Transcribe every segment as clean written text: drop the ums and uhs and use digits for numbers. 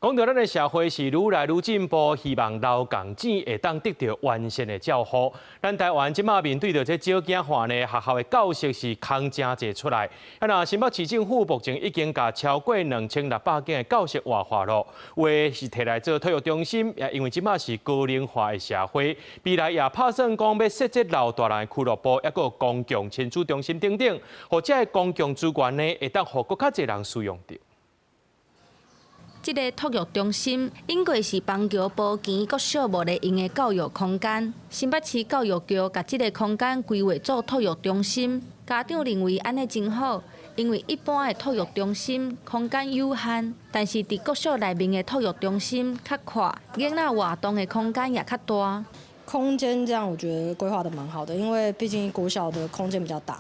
讲到咱的社会是愈来愈进步，希望劳工钱会当得到完善的照护。咱台湾即马面对着这少子化呢，学校的教室是空真济出来。新北市政府目前已经甲超过2600间的教室活化了，有的是摕来做体育中心，也因为即马是高龄化的社会，未来也打算讲要设置老大人的俱乐部，也有公共亲子中心等等，或者的公共资源呢，会当互更较侪人使用到。这个托育中心应该是邦桥保健国小无咧用的教育空间。新北市教育局把这个空间规划做托育中心，家长认为安尼真好，因为一般的托育中心空间有限，但是伫国小内面的托育中心较宽，囡仔活动的空间也较大。空间这样我觉得规划的蛮好的，因为毕竟国小的空间比较大，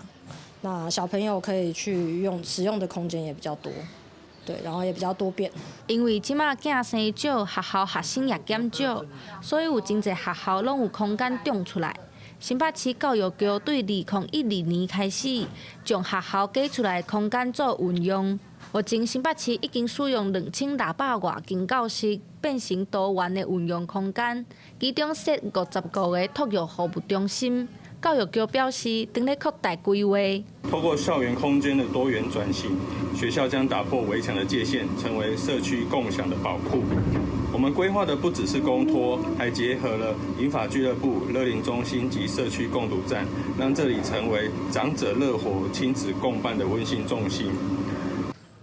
那小朋友可以去使用的空间也比较多。对，然后也比较多变。因为即马囝生少，学校学生也减少，所以有真侪学校拢有空间长出来。新北市教育局对2012年开始，将学校给出来的空间做运用。目前新北市已经使用2600多间教室，变成多元的运用空间，其中设50个托育服务中心。教育局表示，正在扩大规划。透过校园空间的多元转型，学校将打破围墙的界限，成为社区共享的宝库。我们规划的不只是公托，还结合了银发俱乐部、乐龄中心及社区共读站，让这里成为长者乐活、亲子共办的温馨重心。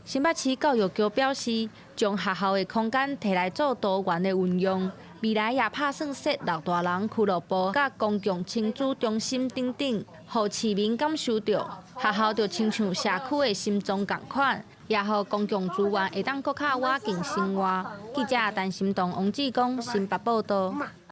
新北市教育局表示，将学校的空间摕来做多元的运用。未来也打算设老大人俱乐部、甲公共亲子中心等等，让市民感受到学校就亲像社区的心脏同款，也让公共资源会当更较活近生活。记者陈心栋、王志光，新北报道。